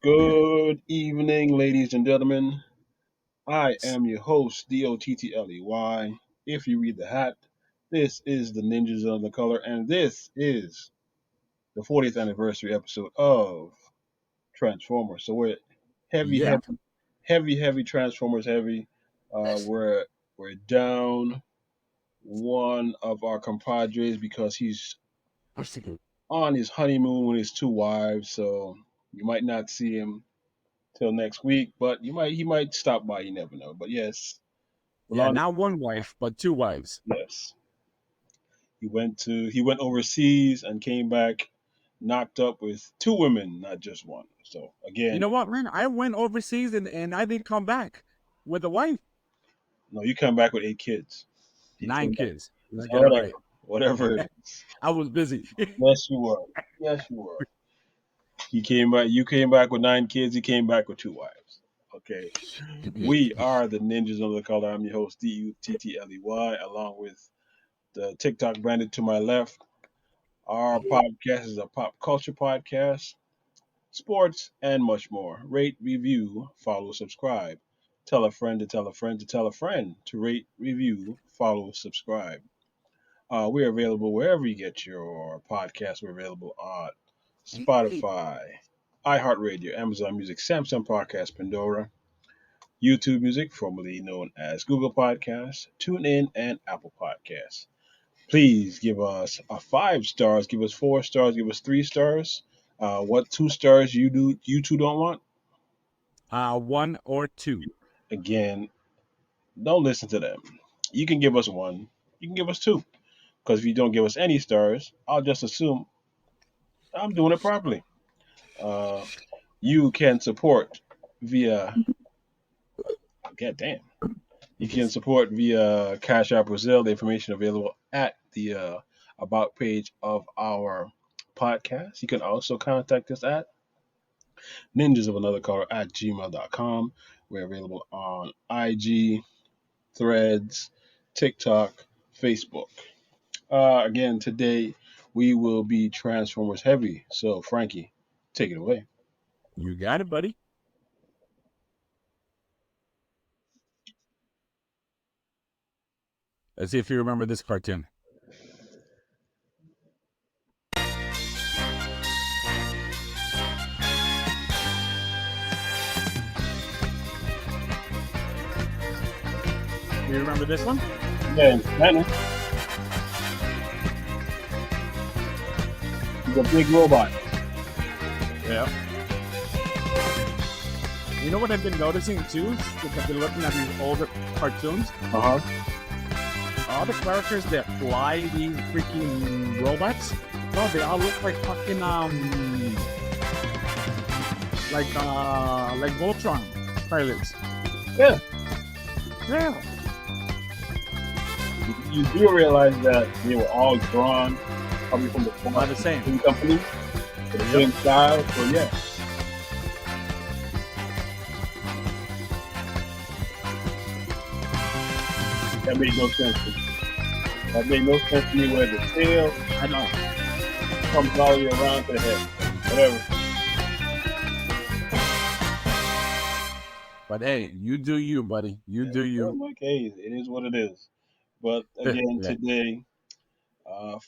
Good evening, ladies and gentlemen. I am your host, Dottley. If you read the hat, this is the Ninjas of the Color, and this is the 40th anniversary episode of Transformers. So we're heavy, Yeah, heavy, heavy Transformers heavy. We're down one of our compadres because he's on his honeymoon with his two wives. So you might not see him till next week, but he might stop by. You never know. But yes, well, yeah. on Not one wife, but two wives. yes, he went overseas and came back knocked up with two women, not just one. So You again, know what, man? I went overseas and I didn't come back with a wife. no, you come back with eight kids. He Nine came back. kids. Let's get it Whatever, right. whatever it is. I was busy. Yes, you were. Yes, you were. He came back. You came back with nine kids. He came back with two wives. Okay. We are the Ninjas of the Color. I'm your host, Duttley, along with the TikTok branded to my left. Our podcast is a pop culture podcast, sports, and much more. Rate, review, follow, subscribe. Tell a friend to tell a friend to tell a friend to rate, review, follow, subscribe. We're available wherever you get your podcasts. We're available on Spotify, iHeartRadio, Amazon Music, Samsung Podcast, Pandora, YouTube Music, formerly known as Google Podcasts, TuneIn, and Apple Podcasts. Please give us a 5 stars, give us 4 stars, give us 3 stars. What 2 stars you two don't want? One or two. Again, don't listen to them. You can give us one, you can give us two. Because if you don't give us any stars, I'll just assume I'm doing it properly. Uh, you can support via, god damn, you can support via Cash App Brazil. The information available at the about page of our podcast. You can also contact us at ninjas of another color at gmail.com. We're available on IG, Threads, TikTok, Facebook. Again, today we will be Transformers heavy. So, Frankie, take it away. You got it, buddy. Let's see if you remember this cartoon. Do you remember this one? Yeah, Manny, he's a big robot. Yeah. You know what I've been noticing too? Since I've been looking at these older cartoons. Uh huh. All the characters that fly these freaking robots, bro, they all look like fucking like Voltron pilots. Yeah. Yeah. You do realize that they were all drawn probably from the By the same. same company, for the Yep. same style. So, yeah. That made no sense to me. That made no sense to me where the tail I know. comes all the way around to the head. Whatever. But hey, you do you, buddy. You do I'm you. like, hey, it is what it is. But again, Yeah. today,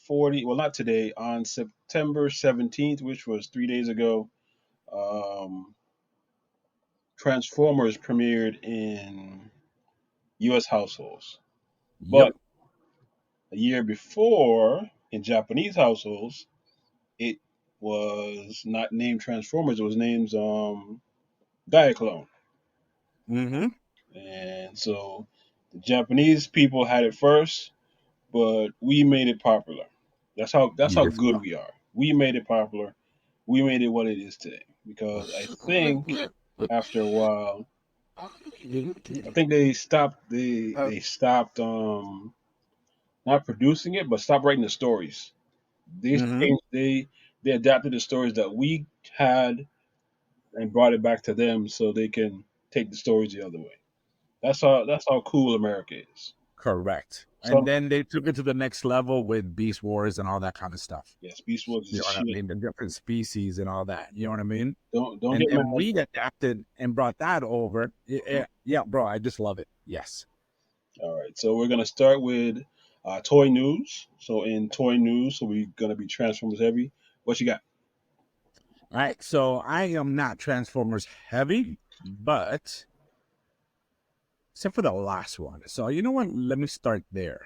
40, well, not today, on September 17th, which was 3 days ago, um, Transformers premiered in U.S. households. Yep. But a year before, in Japanese households, it was not named Transformers, it was named Diaclone. Mm-hmm. And so the Japanese people had it first, but we made it popular. That's how Yes. good we are. We made it popular. We made it what it is today. Because I think after a while, I think they stopped not producing it, but stopped writing the stories. They Mm-hmm. changed they adapted the stories that we had and brought it back to them so they can take the stories the other way. That's how cool America is. Correct. And Some then they took it to the next level with Beast Wars and all that kind of stuff. yes, Beast Wars is You a know what I shit. mean? The different species and all that. You know what I mean? Don't And get then mad. we adapted and brought that over. Yeah, bro, I just love it. Yes. All right, so we're gonna start with toy news. So in toy news, so we're gonna be Transformers heavy. What you got? All right. So I am not Transformers heavy, but except for the last one. So you know what? Let me start there.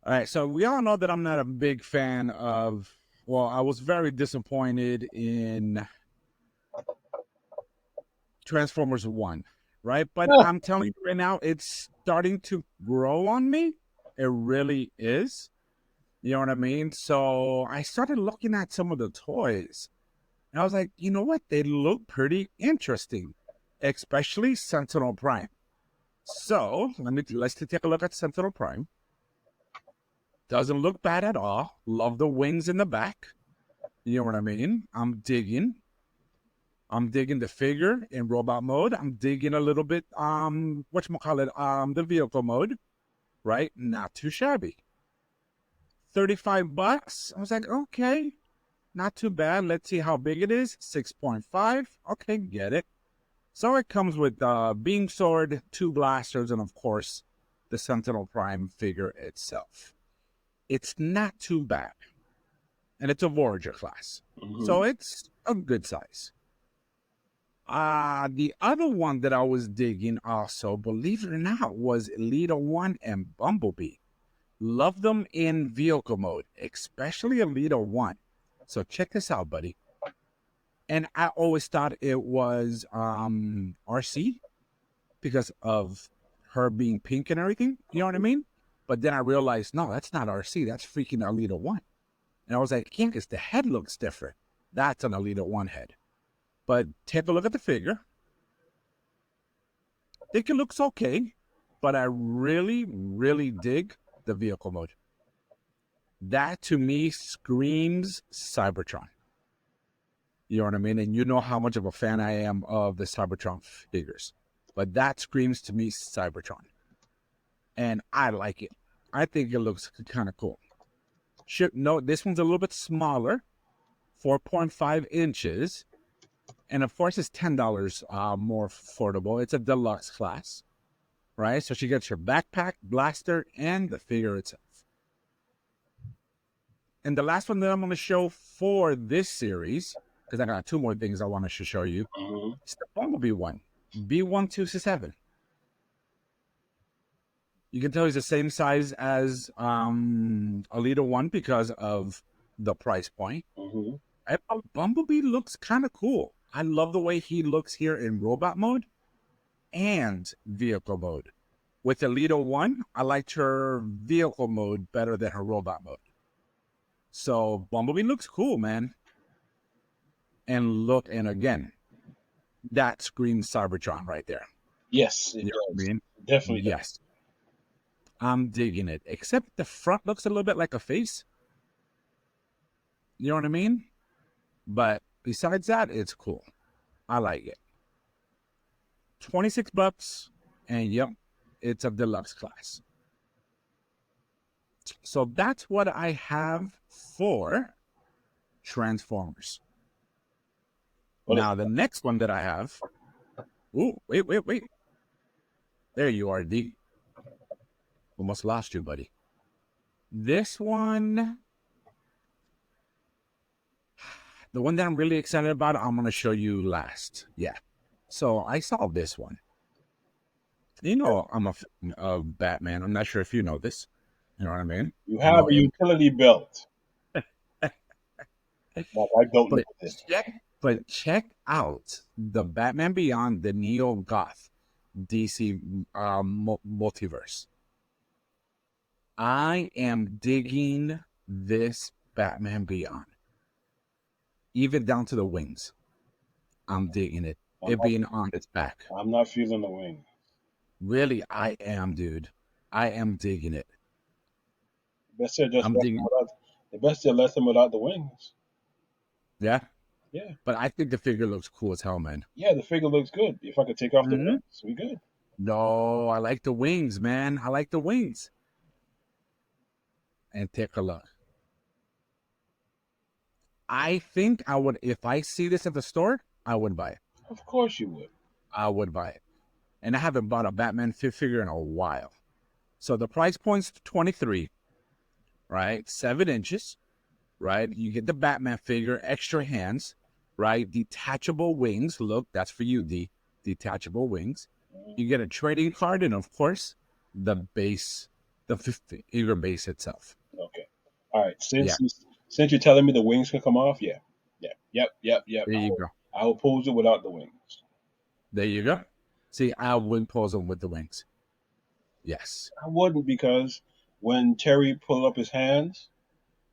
All right. So we all know that I'm not a big fan of. Well, I was very disappointed in Transformers 1, right? But Ah, I'm telling you right now, it's starting to grow on me. It really is. You know what I mean? So I started looking at some of the toys. And I was like, you know what? They look pretty interesting, especially Sentinel Prime. So let's take a look at Sentinel Prime. Doesn't look bad at all. Love the wings in the back. You know what I mean? I'm digging the figure in robot mode. I'm digging a little bit whatchamacallit, the vehicle mode, right? Not too shabby. 35 bucks. I was like, okay, not too bad. Let's see how big it is. 6.5. Okay, get it. So it comes with beam sword, 2 blasters, and of course, the Sentinel Prime figure itself. It's not too bad. And it's a Voyager class. So mhm. it's a good size. The other one that I was digging also, believe it or not, was Elita 1 and Bumblebee. Love them in vehicle mode, especially Elita 1. So check this out, buddy. And I always thought it was RC because of her being pink and everything. You know what I mean? But then I realized, no, that's not RC. That's freaking Alita 1. And I was like, yeah, because the head looks different. That's an Alita 1 head. But take a look at the figure. I think it looks okay. But I really, really dig the vehicle mode. That to me screams Cybertron. You know what I mean? And you know how much of a fan I am of the Cybertron figures. But that screams to me Cybertron. And I like it. I think it looks kind of cool. No, this one's a little bit smaller, 4.5 inches. And of course, it's $10 more affordable. It's a deluxe class, right? So she gets your backpack, blaster, and the figure itself. And the last one that I'm going to show for this series, because I got 2 more things I want to show you, Mhm. is the Bumblebee one, B127. You can tell he's the same size as Alita 1 because of the price point. Mhm. Bumblebee looks kind of cool. I love the way he looks here in robot mode and vehicle mode. With Alita 1, I liked her vehicle mode better than her robot mode. So Bumblebee looks cool, man. And again, that screams Cybertron right there. Yes, it You know what I does. mean? It definitely does. Yes. I'm digging it. Except the front looks a little bit like a face. You know what I mean? But besides that, it's cool. I like it. 26 bucks, and yep, it's a deluxe class. So that's what I have for Transformers. Well, Now, the next one that I have. Ooh, wait. There you are, D. Almost lost you, buddy. This one, the one that I'm really excited about, I'm going to show you last. Yeah. So I saw this one. You know, I'm a fan of Batman. I'm not sure if you know this. You know what I mean? you I have know a him. utility belt. Like I don't know But this. check out the Batman Beyond the Neo Goth DC multiverse. I am digging this Batman Beyond, even down to the wings. I'm digging it. I'm It not. being on its back. I'm not feeling the wing. Really, I am, dude. I am digging it. Best they just I'm left them digging. without. The best they left them without the wings. Yeah, Yeah, but I think the figure looks cool as hell, man. yeah. The figure looks good. If I could take off the Mm-hmm. wings, we good. No, I like the wings, man. I like the wings. And take a look. I think I would, if I see this at the store, I would buy it. Of course you would. I would buy it. And I haven't bought a Batman figure in a while. So the price point's 23, right? 7 inches, right? You get the Batman figure, extra hands, right? Detachable wings. Look, that's for you, D. Detachable wings. You get a trading card, and of course, the base, the figure base itself. Okay. All right. Yeah, Since you're telling me the wings can come off, yeah, yeah, yep. there you go. I will pose it without the wings. There you go. See, I wouldn't pose them with the wings. Yes. I wouldn't because when Terry pulled up his hands,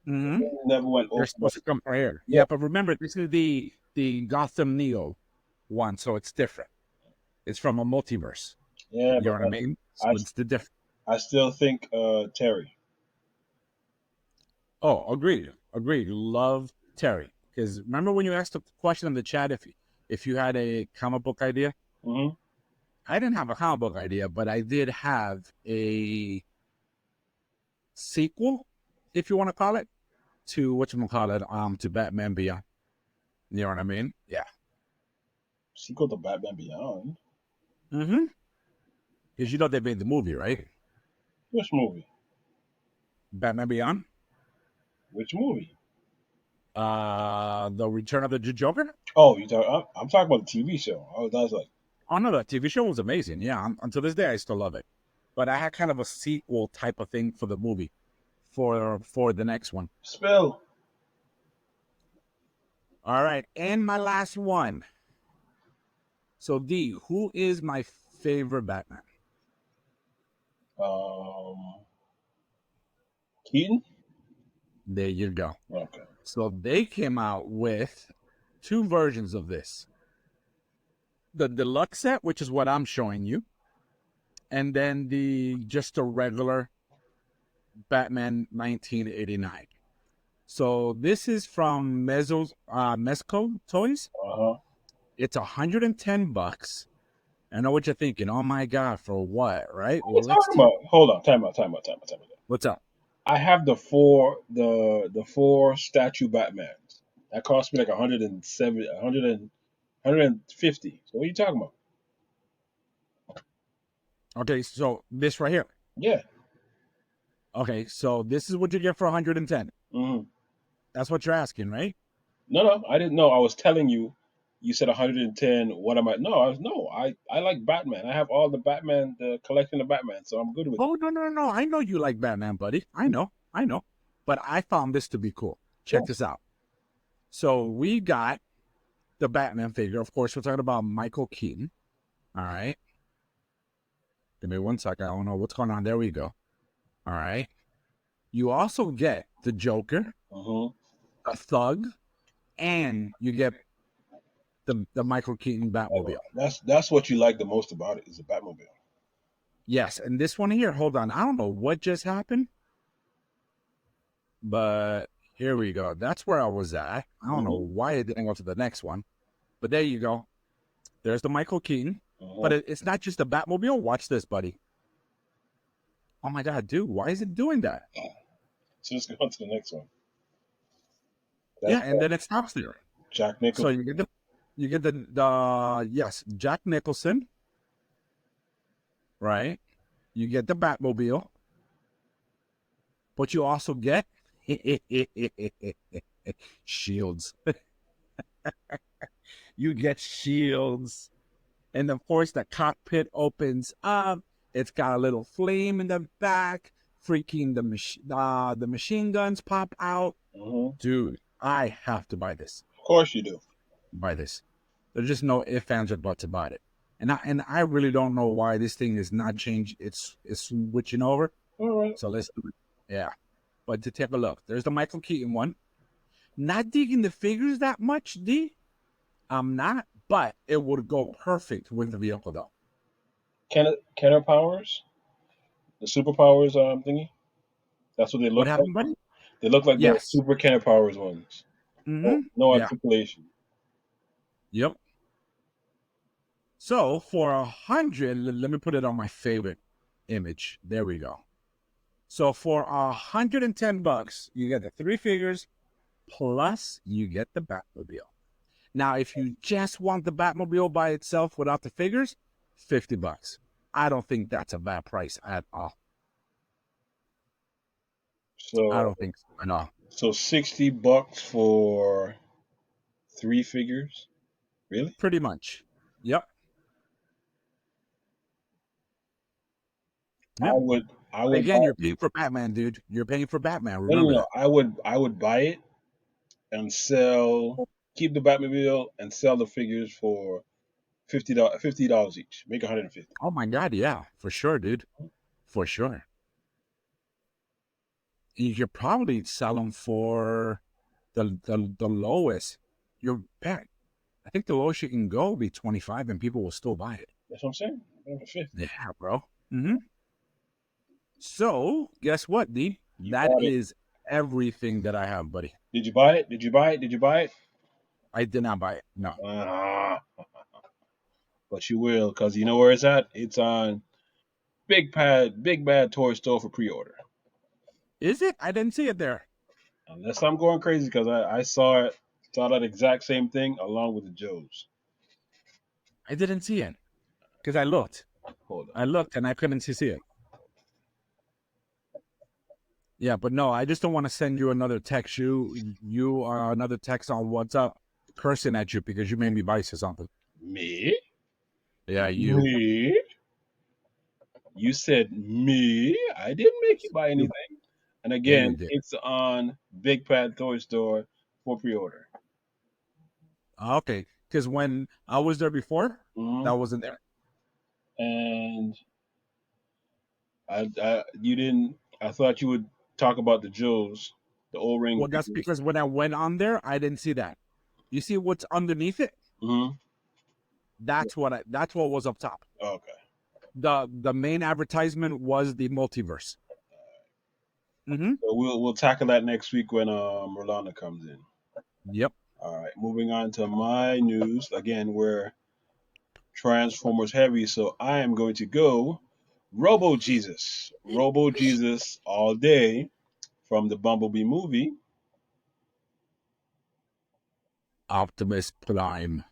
Mm-hmm. it never went They're over. supposed to compare. Yeah, Yeah, but remember, this is the Gotham Neo one, so it's different. It's from a multiverse. yeah, You know but what I mean? So I it's the different. I still think Terry. Oh, agreed. Agreed. Love Terry. Because remember when you asked the question in the chat if you had a comic book idea? Hmm. I didn't have a comic book idea, but I did have a sequel, if you want to call it, to to Batman Beyond. You know what I mean? Yeah. Sequel to Batman Beyond. Mm-hmm. Because you know they made the movie, right? Which movie? Batman Beyond. Which movie? The Return of the Joker. Oh, I'm talking about the TV show. Oh, that was like Oh no, that TV show was amazing. Yeah, until this day I still love it. But I had kind of a sequel type of thing for the movie, for the next one. Spill. All right, and my last one. So D, who is my favorite Batman? Um, Keaton. There you go. Okay. So they came out with two versions of this: the deluxe set, which is what I'm showing you, and then the just a regular Batman 1989. So this is from Mezco Toys. Uh huh. It's $110. I know what you're thinking. Oh my god, for what? Right? What are you Well, let's talking take. about? Hold on. Time out. What's up? I have the four statue Batmans. That cost me like 170, 100 150. So what are you talking about? Okay, so this right here. Yeah. Okay, so this is what you get for 110. Hmm. That's what you're asking, right? No, I didn't know. I was telling you. You said 110. What am I? No, I like Batman. I have all the Batman, the collection of Batman, so I'm good with it. Oh no! I know you like Batman, buddy. I know. But I found this to be cool. Yeah. Check this out. So we got the Batman figure. Of course, we're talking about Michael Keaton. All right. Give me 1 second. I don't know what's going on. There we go. All right. You also get the Joker, Hmm. a Thug, and you get the Michael Keaton Batmobile. That's what you like the most about it is the Batmobile. Yes, and this one here, hold on. I don't know what just happened, but here we go. That's where I was at. I don't know Hmm. why it didn't go to the next one, but there you go. There's the Michael Keaton, but Hmm. it's not just the Batmobile. Watch this, buddy. Oh my God, dude, why is it doing that? So let's go on to the next one. Yeah, That's and then it stops there. Jack So Nicholson. you get the yes, Jack Nicholson, right? You get the Batmobile, but you also get shields. You get shields. And of course, the cockpit opens up. It's got a little flame in the back. Freaking the machine guns pop out. Hmm. Dude, I have to buy this. Of course you do. Buy this. There's just no ifs, ands, or buts about it. And I really don't know why this thing is not changed. It's switching over. All right. So let's do it. Yeah. But to take a look, there's the Michael Keaton one. Not digging the figures that much, D. I'm not, but it would go perfect with the vehicle though. Kenner Powers, the superpowers thingy. That's what they What look like. happened, buddy? They look like the Yes. super Kenner Powers ones. Mm-hmm. No Yeah. articulation. Yep. So for 100, let me put it on my favorite image. There we go. So for $110, you get the three figures plus you get the Batmobile. Now, if you just want the Batmobile by itself without the figures, $50. I don't think that's a bad price at all. I So don't think so at all. so $60 for three figures. Really? Pretty much. Yep. I Yep. would I But would again, buy you're paying for Batman, dude. You're paying for Batman. no no Remember no. that. I would buy it and sell keep the Batmobile and sell the figures for $50 each. Make 150. Oh my God, yeah, for sure, dude. For sure. You could probably sell them for the lowest. You're back. I think the lowest you can go will be 25 and people will still buy it. That's what I'm saying. 150. Yeah, bro. So, guess what, D? You That bought it. is everything that I have, buddy. Did you buy it? Did you buy it? Did you buy it? I did not buy it. No. Ah, but you will, because you know where it's at? It's on Big Bad Toy Store for pre-order. Is it? I didn't see it there. Unless I'm going crazy, because I saw that exact same thing along with the Joes. I didn't see it because I looked. Hold I looked and I couldn't see it. Yeah, but no, I just don't want to send you another text. You are another text on WhatsApp cursing at you because you made me buy something. Me? Yeah, you. Me? You said me? I didn't make you buy You. anything. And Yeah, you again, did. it's on Big Bad Toy Store for pre-order. Okay, because when I was there before, Hmm that wasn't there. And you didn't. I thought you would talk about the Joes, the O-ring Well, that's figures. because when I went on there, I didn't see that. You see what's underneath it? Hmm That's what was up top. Okay. The main advertisement was the multiverse. So we'll tackle that next week when Rolanda comes in. Yep. All right. Moving on to my news. Again, we're Transformers heavy, so I am going to go Robo Jesus. Robo Jesus all day from the Bumblebee movie. Optimus Prime.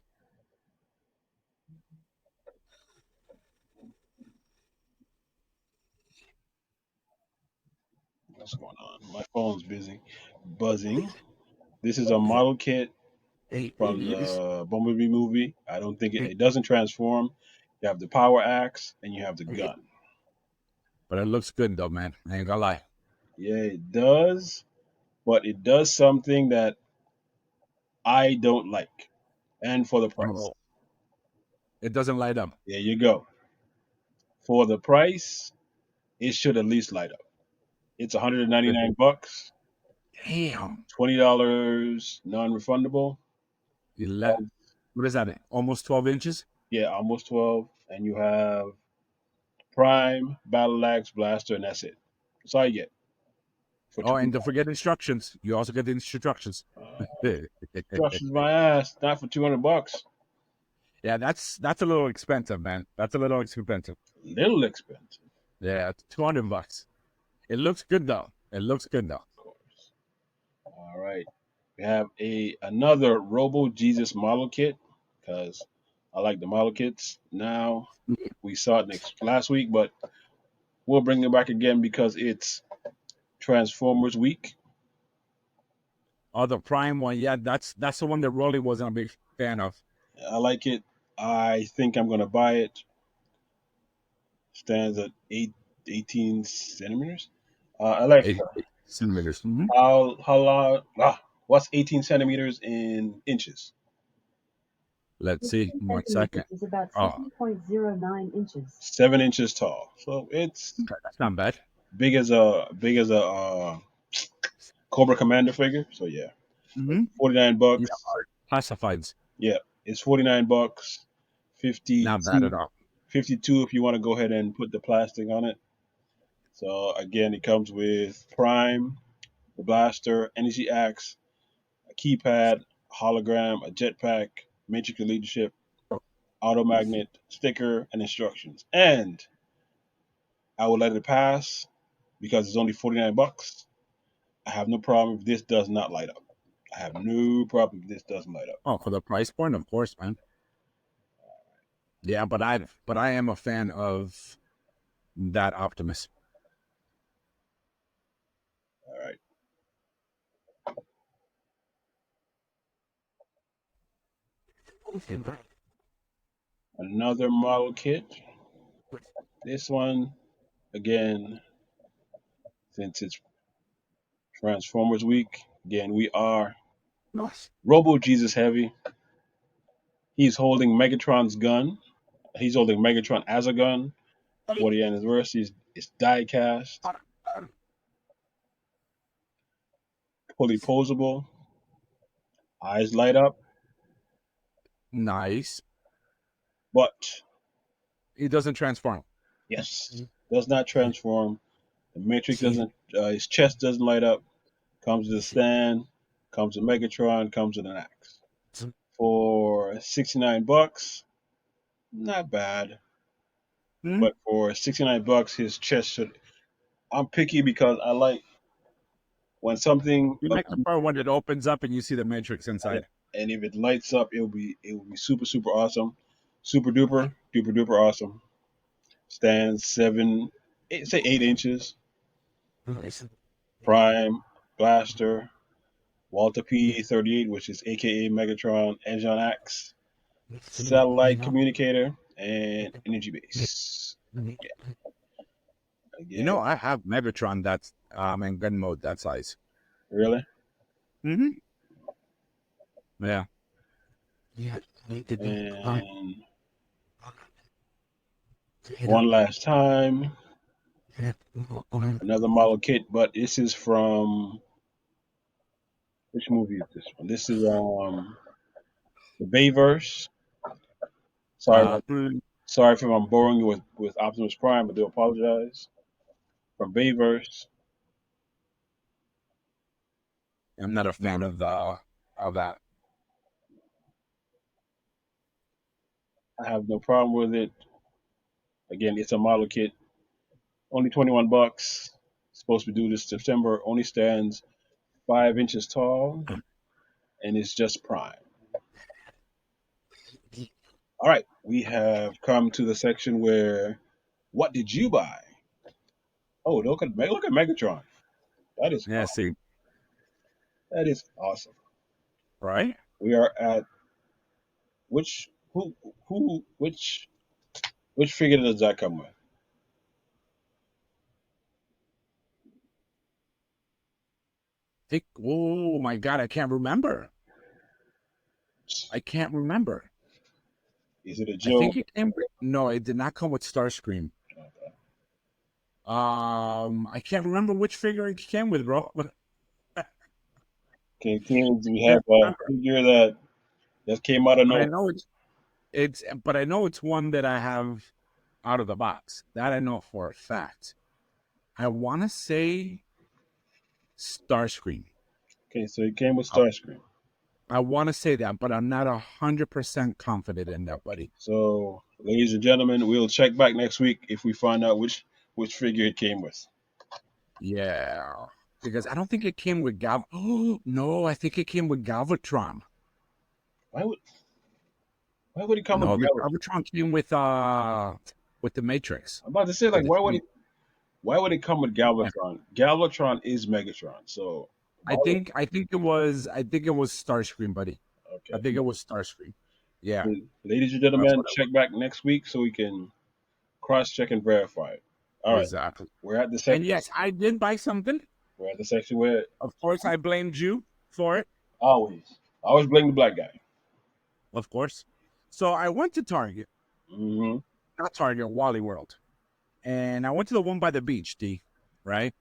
What's going on? My phone's busy, buzzing. This is a model kit It from is. the Bumblebee movie. I don't think It, it doesn't transform. You have the power axe and you have the it, gun. but it looks good though, man. I ain't gonna lie. Yeah, it does, but it does something that I don't like. And for the price. Oh, it doesn't light up. There you go. For the price, it should at least light up. It's 199 bucks, Damn. $20 non-refundable. What is that? Almost 12 inches? Yeah, almost 12, and you have Prime, Battle Axe, Blaster, and that's it. That's all you get for Oh, 20. and don't forget instructions. You also get the instructions. Crushes my ass. Not for 200 bucks. Yeah, that's a little expensive, man. That's a little expensive. Little expensive, Yeah, it's $200. It looks good though. It looks good though. of course. All right. We have another Robo Jesus model kit because I like the model kits. Now we saw it last week, but we'll bring it back again because it's Transformers week. Oh, the Prime one, yeah, that's the one that Rolly wasn't a big fan of. I like it. I think I'm gonna buy it. Stands at 18 centimeters. Alexa, 8 centimeters. how long? What's 18 centimeters in inches? Let's see. 15 One centimeters second. is about Oh, 7.09 inches. 7 inches tall. So it's okay, that's not bad. big as a Cobra Commander figure. So yeah, Mm-hmm. 49 Yeah, bucks. classifieds. Yeah, it's 49 bucks. Not bad 52, at all. 52 if you want to go ahead and put the plastic on it. So again, it comes with Prime, the blaster, energy axe, a keypad, hologram, a jetpack, matrix of leadership, auto magnet, sticker, and instructions. And I will let it pass because it's only $49. I have no problem if this does not light up. I have no problem if this doesn't light up. Oh, for the price point, of course, man. Yeah, but I am a fan of that Optimus. All right. Another model kit. This one, again, since it's Transformers Week, again, we are Nice. Robo Jesus heavy. He's holding Megatron's gun. He's holding Megatron as a gun for the anniversary. It's die cast, fully posable, eyes light up, Nice. but He doesn't transform. yes, does not transform. The Matrix doesn't. His chest doesn't light up. Comes with a stand. Comes with Megatron. Comes with an axe. For $69, not bad. Hmm? But for $69, his chest should. I'm picky because I like when something You like the part when it opens up and you see the Matrix inside. and if it lights up, it will be super super awesome, super duper duper duper awesome. Stands say 8 inches. Prime blaster, Walter P38, which is AKA Megatron, engine axe, satellite communicator, and energy base. Yeah, You again, know, I have Megatron that's in gun mode that size. really. Mm-hmm. Yeah. And one last time, another model kit, but this is from which movie is this one? This is the Bayverse. Sorry, sorry if I'm boring you with Optimus Prime. I do apologize. From Bayverse, I'm not a fan of that. I have no problem with it. Again, it's a model kit. Only $21. Supposed to be due this September. Only stands 5 inches tall, and it's just Prime. All right, we have come to the section where what did you buy? Oh, look at Megatron. That is Yeah, see, that is awesome. right? We are at which who which figure does that come with? Oh my God, I can't remember. I can't remember. Is it a I Joe? think it came. No, it did not come with Starscream. I can't remember which figure it came with, bro. But Okay, teams, we I have can't a remember. figure that just came out of But I nowhere. know but I know it's one that I have out of the box. That I know for a fact. I want to say Starscream. Okay, so it came with I, Starscream. I want to say that, but I'm not 100% confident in that, buddy. So, ladies and gentlemen, we'll check back next week if we find out which figure it came with. Yeah, because I don't think it came with Gal. Oh no, I think it came with Galvatron. Why would why would it come with No, the Galvatron? Galvatron came with the Matrix. I'm about to say like With the, why would it come with yeah. Galvatron? Galvatron is Megatron, so why would I think it was Starscream, buddy. I okay. think it was Starscream. Yeah, Ladies and that's gentlemen, what it was. check back next week so we can cross check and verify it. All right, Exactly. we're at the And section. yes, I did buy something. We're at the section where Of course, I blamed you for it. always blame the black guy. Of course. So I went to Target, Hmm. not Target, Wally World, and I went to the one by the beach, D, right?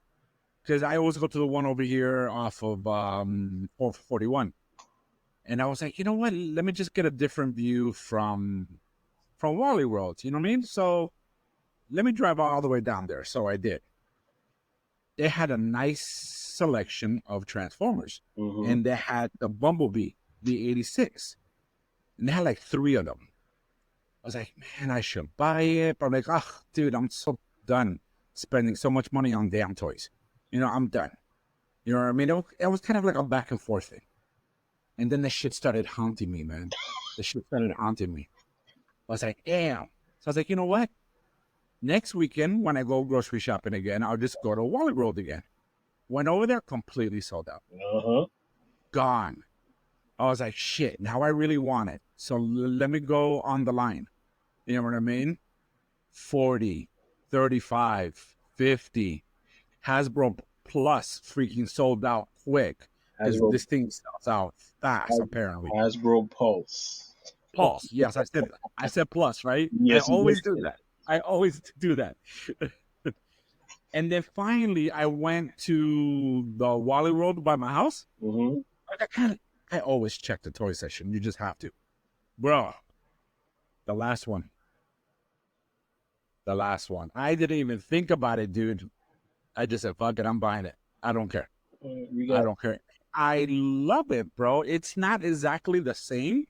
Because I always go to the one over here off of 441. And I was like, you know what? Let me just get a different view from Wally World. You know what I mean? So let me drive all the way down there. So I did. They had a nice selection of Transformers, Hmm. and they had the Bumblebee, the 86, and they had like 3 of them. I was like, man, I should buy it. But I'm like, oh, dude, I'm so done spending so much money on damn toys. I'm done. You know what I mean? It was kind of like a back and forth thing. And then the shit started haunting me, man. The shit started haunting me. I was like, damn. So I was like, you know what? Next weekend, when I go grocery shopping again, I'll just go to Wally World again. Went over there, completely sold out. Uh-huh. Gone. I was like, shit, now I really want it. So let me go on the line. You know what I mean? 40, 35, 50. Hasbro Plus freaking sold out quick. Because Hasbro, this thing sells out fast, apparently. Hasbro Pulse. Pulse. Yes, I said plus, right? Yes, you did. I always do that. And then finally, I went to the Wally World by my house. Mm-hmm. I always check the toy section. You just have to. Bro, the last one. I didn't even think about it, dude. I just said, fuck it, I'm buying it. I don't care. I don't care. I love it, bro. It's not exactly the same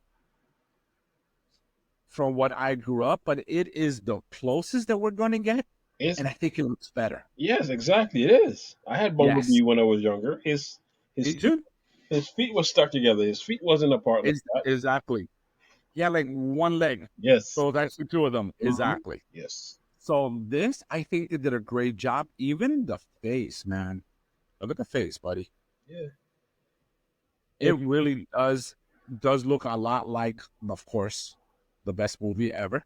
from what I grew up, but it is the closest that we're going to get. And I think it looks better. Yes, exactly. It is. I had Bumblebee when I was younger. His feet were stuck together. His feet wasn't apart like that. Exactly. Yeah, like one leg. Yes. So it's actually two of them. Mm-hmm. Exactly. Yes. So this, I think it did a great job. Even the face, man. Look at the face, buddy. Yeah. It really does look a lot like, of course, the best movie ever.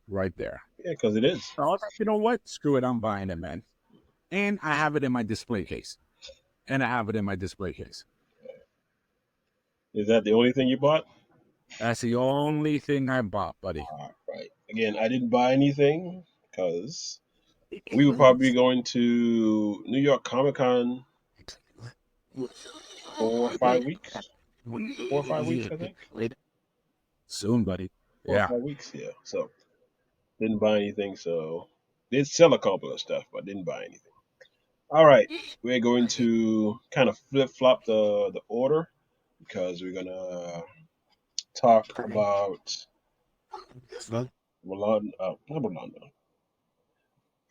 Right there. Yeah, because it is. So I was like, you know what? Screw it. I'm buying it, man. And I have it in my display case. Is that the only thing you bought? That's the only thing I bought, buddy. Right. Again, I didn't buy anything because we were probably going to New York Comic Con 4 or 5 weeks. 4 or 5 weeks, I think. Soon, buddy. 4 or 5 weeks, yeah. So didn't buy anything. So did sell a couple of stuff, but didn't buy anything. All right, we're going to kind of flip flop the order because we're gonna talk about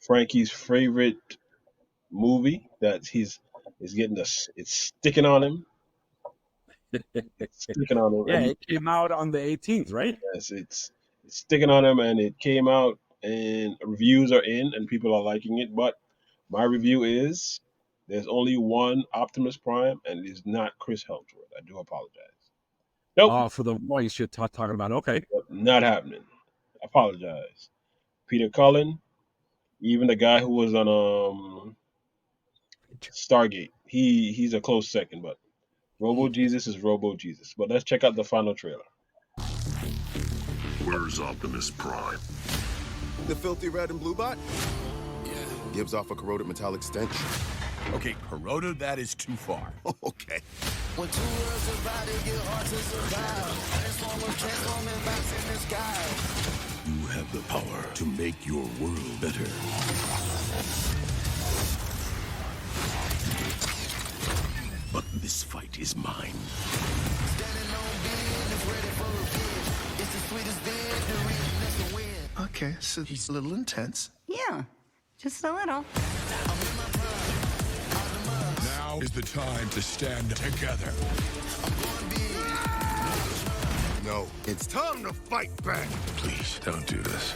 Frankie's favorite movie that is getting us. It's sticking on him. Yeah, it came out on the 18th, right? Yes, it's sticking on him, and it came out, and reviews are in, and people are liking it. But my review is there's only one Optimus Prime, and it is not Chris Hemsworth. I do apologize. Nope. Oh, for the voice you're talking about. Okay. Not happening. Apologize. Peter Cullen, even the guy who was on Stargate, he's a close second, but Robo Jesus is Robo Jesus. But let's check out the final trailer. Where's Optimus Prime? The filthy red and blue bot? Yeah. Gives off a corroded metallic stench. Okay, corroded, that is too far. Okay. When two worlds divide, it get hard to survive. Transforming bats in the sky. You have the power to make your world better. But this fight is mine. Standing on business, ready for revenge. It's the sweetest victory, that's the win. Okay, so he's a little intense. Yeah, just a little. Now is the time to stand together. No, it's time to fight back. Please, don't do this.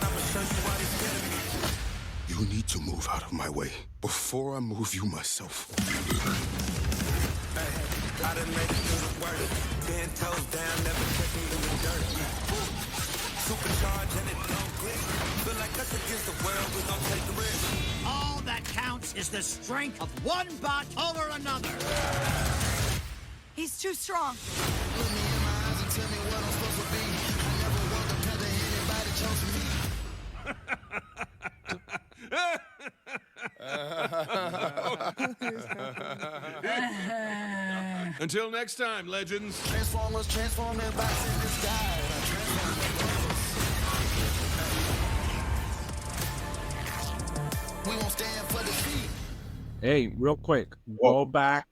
You need to move out of my way before I move you myself. I done made it through the work. 10 toes down, never catch me in the dirt. Supercharged and it don't click. Feel like us against the world, we gon' take the risk. All that counts is the strength of one bot over another. He's too strong. Look me in my eyes and tell me what I'm supposed to be. I never want to cut anybody chose me. Until next time, legends. Transformers transforming bats in the sky. We won't stand for defeat. Hey, real quick, go back,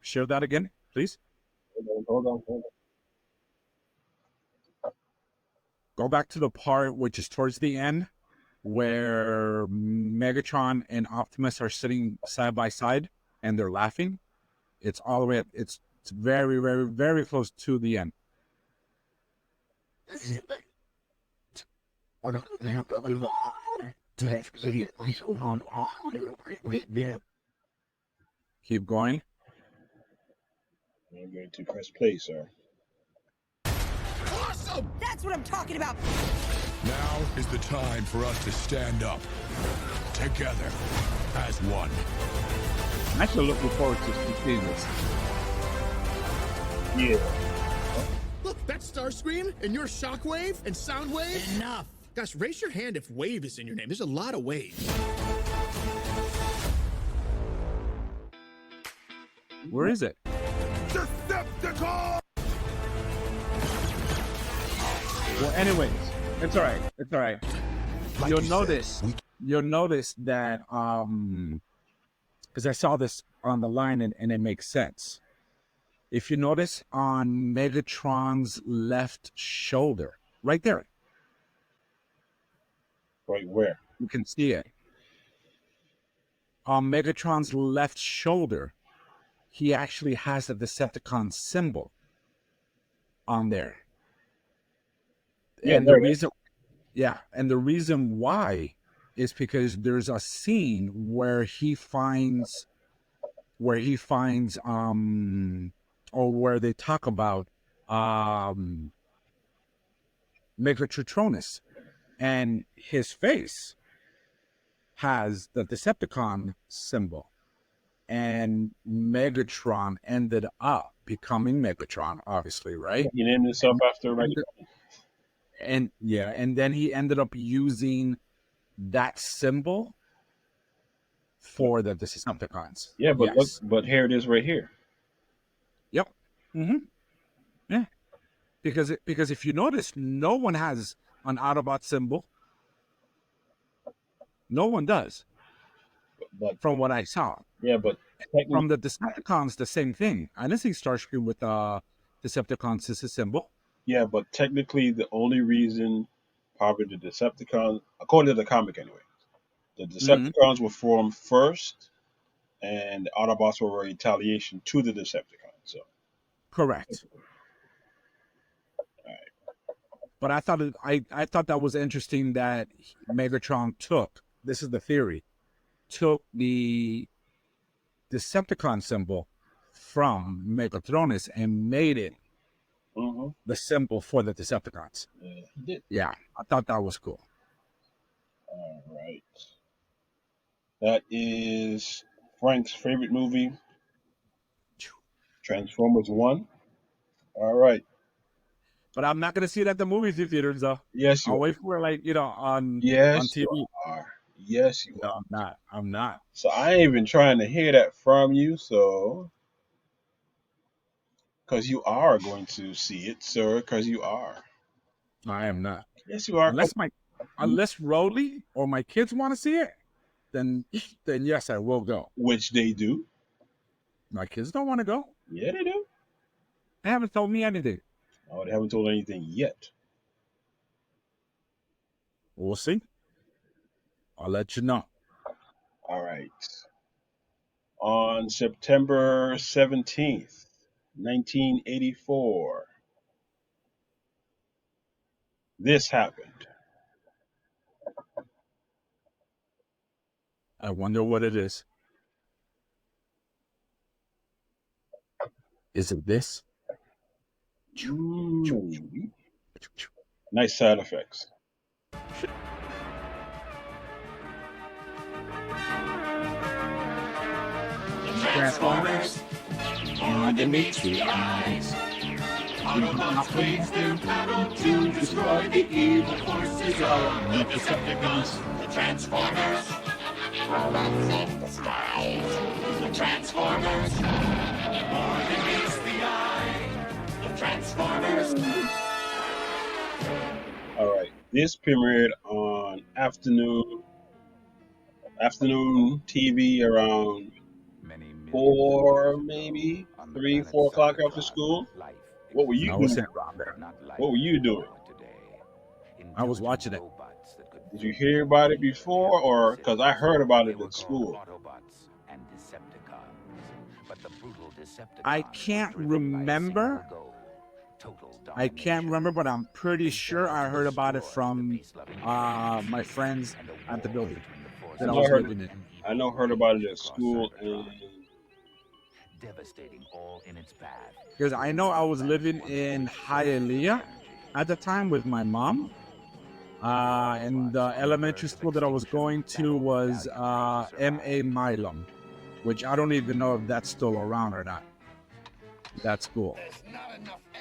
share that again, please. Hold on. Go back to the part which is towards the end, where Megatron and Optimus are sitting side by side and they're laughing. It's all the way. It's very, very, very close to the end. Keep going. I'm going to press play, sir. Awesome! That's what I'm talking about. Now is the time for us to stand up together as one. I'm actually looking forward to seeing this. Yeah. Look, that's Starscream, and you're Shockwave and Soundwave. Enough. Gosh, raise your hand if Wave is in your name. There's a lot of waves. Where is it? Decepticons! Well, anyways, it's all right. It's all right. Like You'll you notice. said, You'll notice that because I saw this on the line and it makes sense. If you notice on Megatron's left shoulder, right there, Right where? you can see it. On Megatron's left shoulder, he actually has a Decepticon symbol on there. Yeah, And there the it is. reason, yeah, and the reason why is because there's a scene where he finds, or where they talk about Megatronus, and his face has the Decepticon symbol, and Megatron ended up becoming Megatron, obviously, right? He named himself after right. And yeah, and then he ended up using that symbol for the Decepticons. Yeah, but yes. look, but here it is right here. Yep. Mm-hmm. Yeah. Because if you notice, no one has an Autobot symbol. No one does, But from what I saw. yeah, but From the Decepticons, the same thing. I didn't see Starscream with Decepticons as a symbol. yeah, but technically the only reason probably the Decepticons, according to the comic anyway, the Decepticons were formed first, and the Autobots were a retaliation to the Decepticons. So Correct. right. But I thought I thought that was interesting that Megatron took, this is the theory, took the Decepticon symbol from Megatronus and made it the symbol for the Decepticons. Yeah, he did. Yeah, I thought that was cool. All right. That is Frank's favorite movie, Transformers 1. All right. But I'm not gonna see it at the movie theaters though. Yes, you I'll are. wait for it, on Yes, TV. you are. Yes, you No, are. I'm not. So I ain't even trying to hear that from you, so because you are going to see it, sir, because you are. I am not. Yes, you are. Unless Rowley or my kids want to see it, then yes, I will go. Which they do. My kids don't want to go. Yeah, they do. They haven't told me anything. Oh, they haven't told anything yet. We'll see. I'll let you know. All right. On September 17th, 1984, this happened. I wonder what it is. Is it this? Ooh. Nice side effects. Transformers underneath the eyes. Autobots wage their battle to destroy the evil forces of the Decepticons. The Transformers. Robots in disguise. The Transformers. More than meets the eye. The Transformers. All right. This premiered on afternoon TV around 4, maybe 3, 4 o'clock after school. What were you I was doing? saying around there. What were you doing? I was watching it. Did you hear about it before, or because I heard about it at school? I can't remember. I can't remember, but I'm pretty sure I heard about it from my friends at the building I that I know I was heard. living in. I know heard about it at school, and Because I know I was living in Hialeah at the time with my mom. And the elementary school that I was going to was M.A. Milam, which I don't even know if that's still around or not. That school.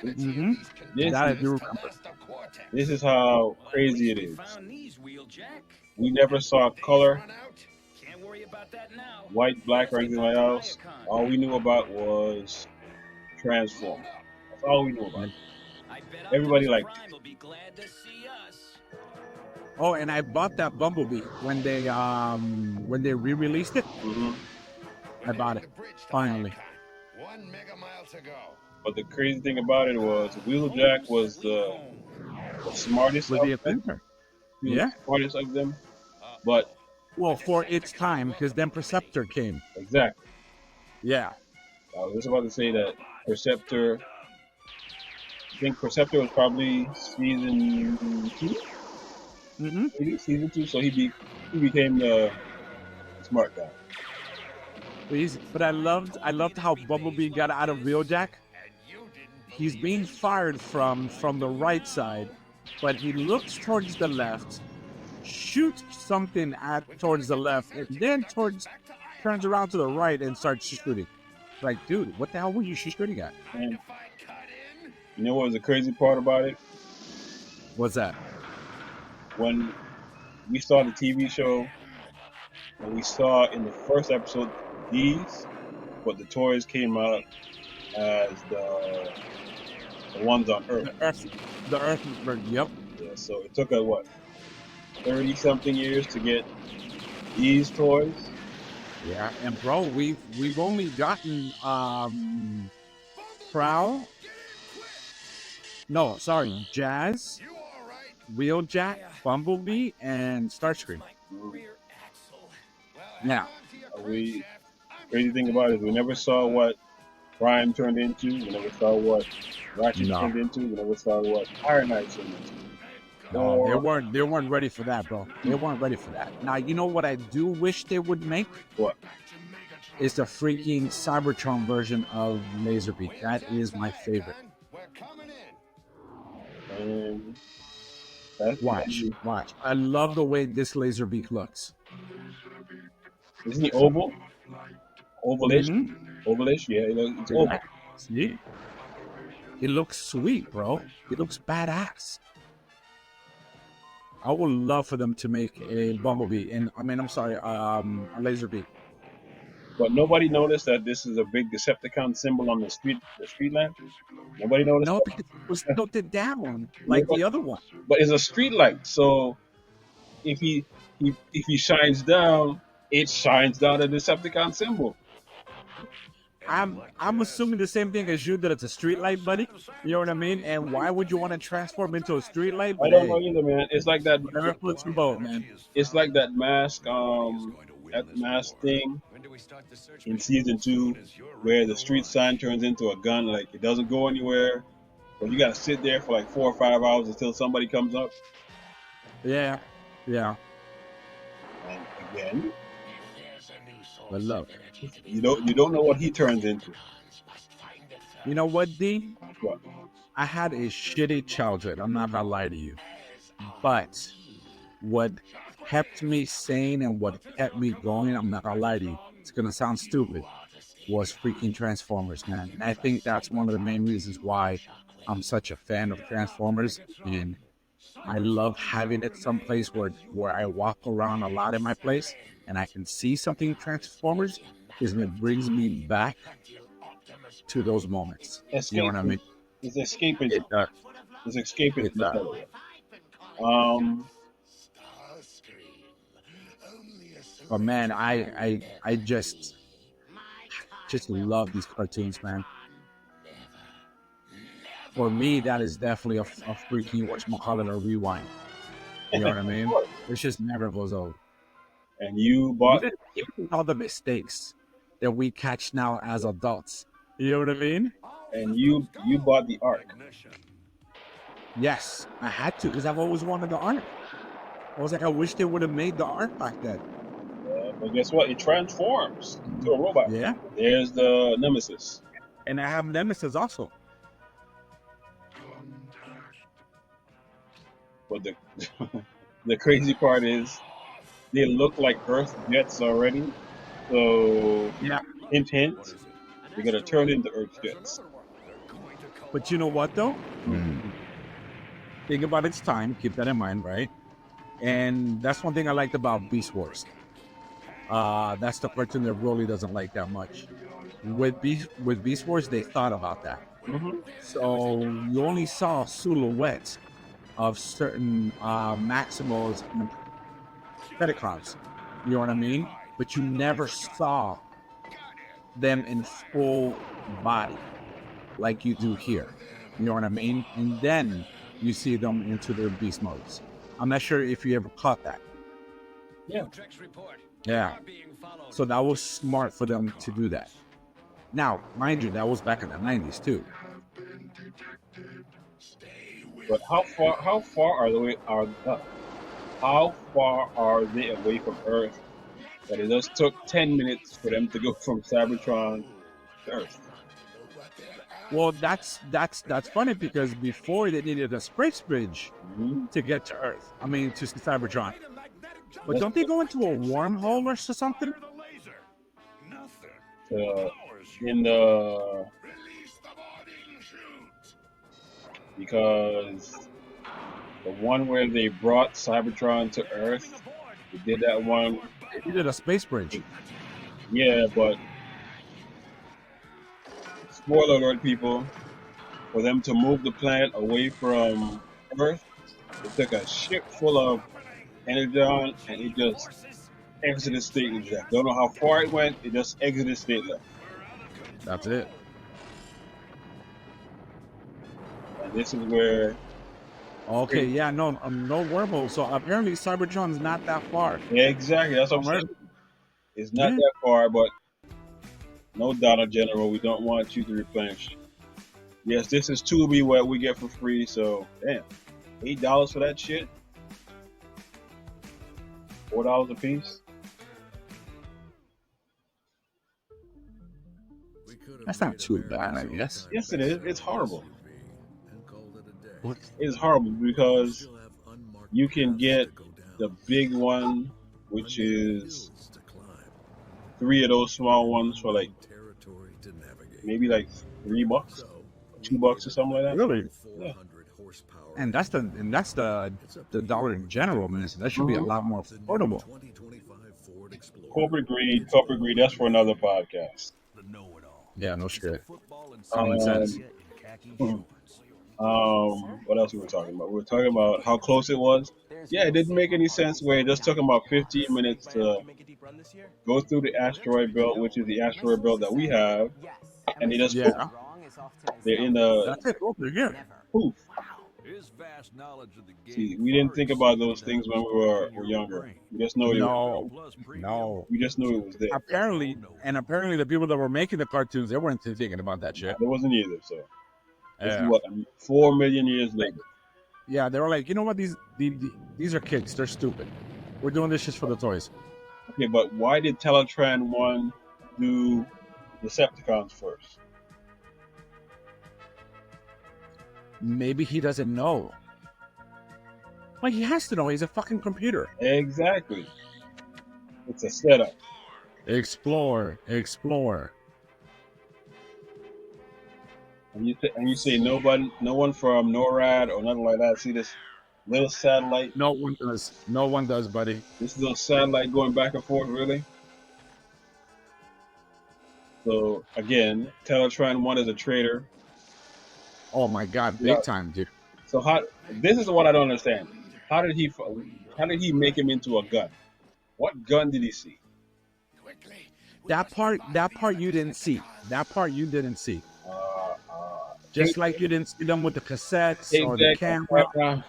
Mm-hmm. this That I is do remember. this is how crazy it is. We never saw color, white, black, or anything like else. All we knew about was Transform. That's all we knew about. Everybody liked it. Oh, and I bought that Bumblebee when they re-released it. Mm-hmm. I bought it finally. But the crazy thing about it was Wheeljack was the smartest With of the them. inventor. He was Yeah. the smartest of them. But Well, for its time, because then Perceptor came. exactly. Yeah. I was just about to say that Perceptor. I think Perceptor was probably season 2, Mm-hmm. maybe season 2. So he became the smart guy. But I loved how Bumblebee got out of Wheeljack. He's being fired from the right side, but he looks towards the left, shoots something towards the left, and then turns around to the right and starts shooting. Like, dude, what the hell were you shooting at? And you know what was the crazy part about it? What's that? When we saw the TV show, and we saw in the first episode these, but the toys came out as the ones on Earth. The Earth. Yep. Yeah, so it took us what 30 something years to get these toys. Yeah, and bro, we've only gotten Prowl. No, sorry, Jazz, Wheeljack, Bumblebee, and Starscream. Yeah. Crazy thing about it is we never saw what Prime turned into. We never saw what Ratchet turned into. We never saw what Iron Knight turned into. No, they weren't ready for that, bro. They weren't ready for that. Now, you know what I do wish they would make? What? Is the freaking Cybertron version of Laserbeak. That is my favorite. And Watch. I love the way this Laserbeak looks. Isn't he oval? Ovalish? Mm-hmm. Ovalish? Yeah, it's oval. See? He looks sweet, bro. He looks badass. I would love for them to make a Bumblebee, a Laserbeak. But nobody noticed that this is a big Decepticon symbol on the street lamp. Nobody noticed. No, because it was tilted down like the other one. But it's a street light, so if he shines down, it shines down the Decepticon symbol. I'm assuming the same thing as you, that it's a street light, buddy. You know what I mean? And why would you want to transform into a street light? I don't know either, man. It's like that. Man. It's like that mask thing in season 2, where the street sign turns into a gun. Like, it doesn't go anywhere, but you gotta sit there for like 4 or 5 hours until somebody comes up. Yeah. And again, but look, you don't know what he turns into. You know what, D? What? I had a shitty childhood. I'm not gonna lie to you, but what kept me sane and what kept me going, I'm not gonna lie to you, it's gonna sound stupid, was freaking Transformers, man. And I think that's one of the main reasons why I'm such a fan of Transformers, and I love having it someplace where I walk around a lot in my place and I can see something Transformers, because it brings me back to those moments. You know what I mean? It's escapism. It does. It's escapism. It does. But man, I just love these cartoons, man. For me, that is definitely a freaking whatchamacallit, a rewind. You know what I mean? course. It just never goes old. And you bought, Even all the mistakes that we catch now as adults. You know what I mean? and you bought the Ark. Yes, I had to because I've always wanted the Ark. I was like, I wish they would have made the Ark back then. But guess what? It transforms to a robot. Yeah, There's the Nemesis. and I have Nemesis also. But the the crazy part is they look like Earth jets already. So Yeah, hint hint, they're gonna turn into Earth jets. but you know what though? Think about its time. Keep that in mind, right? And that's one thing I liked about Beast Wars. That's the cartoon that Broly doesn't like that much. With Beast Wars, they thought about that. So you only saw silhouettes of certain Maximals and Predacons. You know what I mean? But you never saw them in full body like you do here. You know what I mean? And then you see them into their beast modes. I'm not sure if you ever caught that. Yeah. Yeah. So that was smart for them to do that. Now, mind you, that was back in the 90s too. But how far are they away from Earth that it just took 10 minutes for them to go from Cybertron to Earth? Well, that's funny because before they needed a space bridge to get to Earth. I mean, to Cybertron. But don't they go into a wormhole or something? In the because the one where they brought Cybertron to Earth, they did that one. They did a space bridge. Yeah, but spoiler alert, people, for them to move the planet away from Earth, it took a ship full of energon and it just exited state left. Don't know how far it went, it just exited state left. That's it. And this is where Okay, yeah, no wormhole. So apparently Cybertron's not that far. exactly that's what I'm saying. It's not that far, but no Dollar General, we don't want you to replenish. Yes, this is Tubi what we get for free, so damn. $8 for that shit? $4 a piece? That's not too bad, I guess. Yes, it is. It's horrible. What? It's horrible because you can get the big one, which is 3 of those small ones for like maybe like $3, $2 or something like that. Really? Yeah. And that's the Dollar General, man. So that should be a lot more affordable. Corporate greed. That's for another podcast. Yeah, no shit. Common sense. What else we were talking about? We were talking about how close it was. Yeah, it didn't make any sense where it just took about 15 minutes to go through the asteroid belt, which is the asteroid belt that we have, and they just they're in the That's it. Oh, yeah. poof. See, we didn't think about those things when we were younger. We just know No. we just knew it was there. Apparently the people that were making the cartoons, they weren't thinking about that shit. There wasn't either. So this Yeah. is what 4 million years later. Yeah, they were like, you know what? These are kids. They're stupid. We're doing this just for the toys. Okay, but why did Teletran 1 do Decepticons first? Maybe he doesn't know. Like, he has to know. He's a fucking computer. Exactly. It's a setup. Explore. And you say no one from NORAD or nothing like that. See this little satellite? No one does, buddy. This little satellite going back and forth, really? So again, Teletran 1 is a traitor. Oh my god, big time, dude. So this is what I don't understand. How did he make him into a gun? What gun did he see? That part you didn't see. Just like you didn't see them with the cassettes or the camera.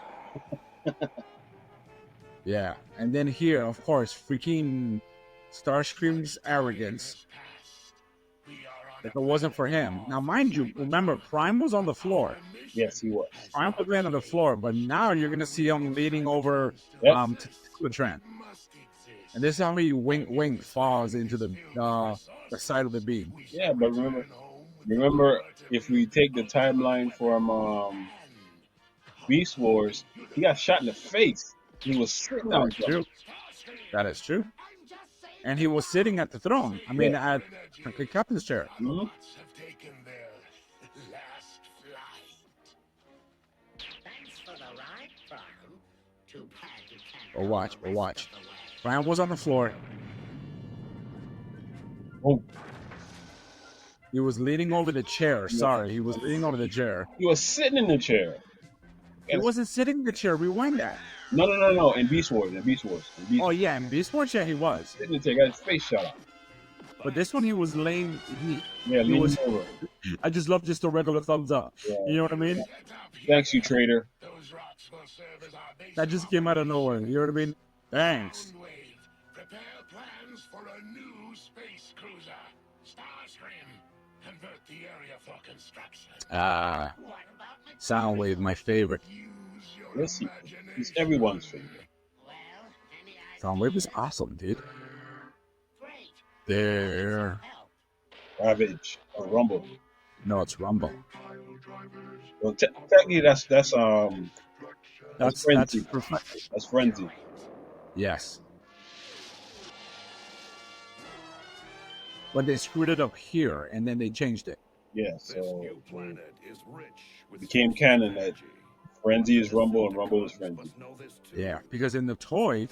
Yeah, and then here, of course, freaking Starscream's arrogance. If it wasn't for him. Now, mind you, remember, Prime was on the floor. Yes, he was. Prime was laying on the floor, but now you're going to see him leaning over Yep. to the trend. And this is how he wink falls into the side of the beam. Yeah, but remember, if we take the timeline from Beast Wars, he got shot in the face. He was sitting on something. True. That is true. And he was sitting at the throne. I mean, at the captain's chair. Mm-hmm. Or watch. Brian was on the floor. Oh. He was leaning over the chair. Sorry, he was leaning over the chair. He was sitting in the chair. He wasn't sitting in the chair. Rewind that. No. In Beast Wars. Oh, yeah, in Beast Wars, yeah, he was. Sitting in the chair, got his face shot off. But this one, he was laying. Leaning over. I just love just a regular thumbs up. Yeah. You know what I mean? Thanks, you traitor. That just came out of nowhere. You know what I mean? Thanks. Prepare plans for a new space cruiser. Starscream, convert the area for construction. Soundwave, my favorite. Yes, he's everyone's favorite. Soundwave is awesome, dude. There. Ravage or Rumble. No, it's Rumble. Well, technically, that's Frenzy. That's Frenzy. Yes. But they screwed it up here, and then they changed it. Yeah, so it became canon that Frenzy is Rumble and Rumble is Frenzy. Yeah, because in the toy,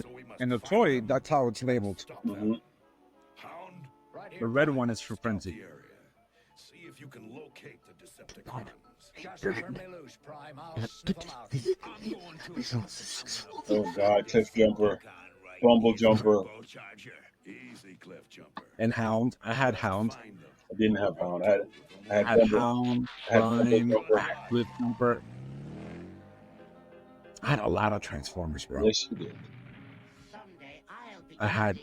that's how it's labeled. Mm-hmm. The red one is for Frenzy. See if you can locate the Decepticons. Oh God, Cliff Jumper, Bumble Jumper. And Hound. I had Hound. I didn't have Hound. I had Hound, Prime, Cliff Jumper. I had a lot of Transformers, bro. Yes, you did. I had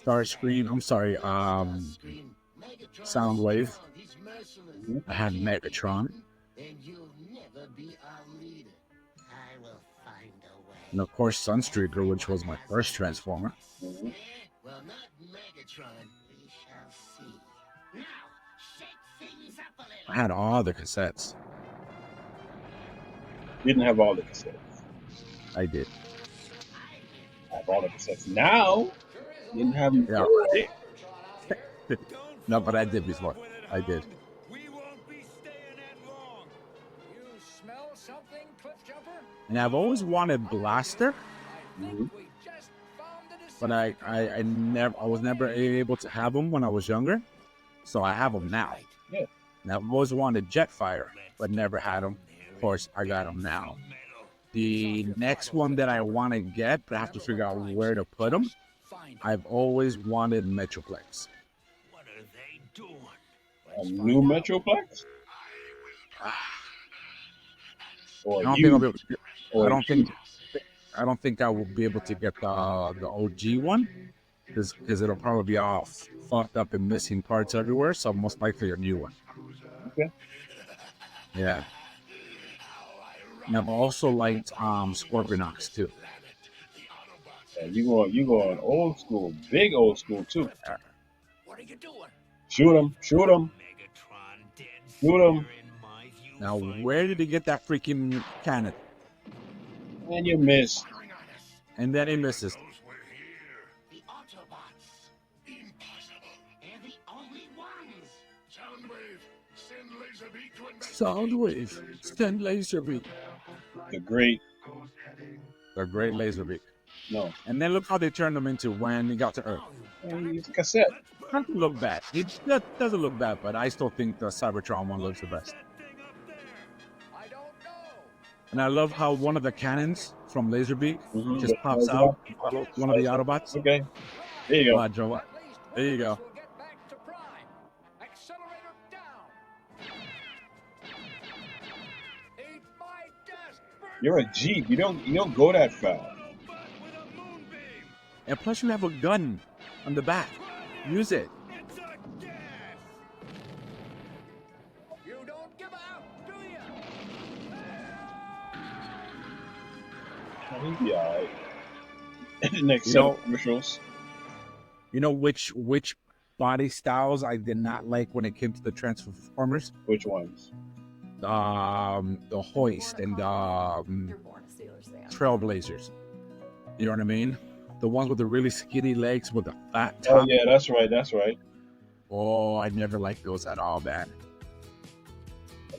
Starscream. I'm sorry, Soundwave. I had Megatron. And of course, Sunstreaker, which was my first Transformer. Mm-hmm. I had all the cassettes. Didn't have all the cassettes. I did. I have all the cassettes. Now, didn't have them. Yeah. No, but I did before. I did. And I've always wanted Blaster, but I was never able to have them when I was younger, so I have them now. Yeah. And I've always wanted Jetfire, but never had them. Of course, I got them now. The next one that I want to get, but I have to figure out where to put them. I've always wanted Metroplex. A new Metroplex? I don't think I will be able to get the OG one because it'll probably be all fucked up and missing parts everywhere. So most likely a new one. Okay. Yeah. And I've also liked Scorpionox too. Yeah, you going old school, big old school too. What are you doing? Shoot him! Now, where did he get that freaking cannon? And you miss. And then he misses. The Autobots. Impossible. They're the only ones. Soundwave, send Laserbeak. The great Laserbeak. No. And then look how they turned him into when he got to Earth. And it's a cassette. Doesn't look bad. That doesn't look bad, but I still think the Cybertron one looks the best. And I love how one of the cannons from Laserbeak just pops out. One of the Autobots. Okay. There you go. Wow, Joe. There you go. You're a Jeep. You don't go that fast. And plus, you have a gun on the back. Use it. You don't give out, do you? He'll be alright. Next You set know, of commercials. you know which body styles I did not like when it came to the Transformers? Which ones? The Hoist and Trailblazers. You know what I mean? The ones with the really skinny legs with the fat top. Oh yeah, that's right. That's right. Oh, I never liked those at all, man.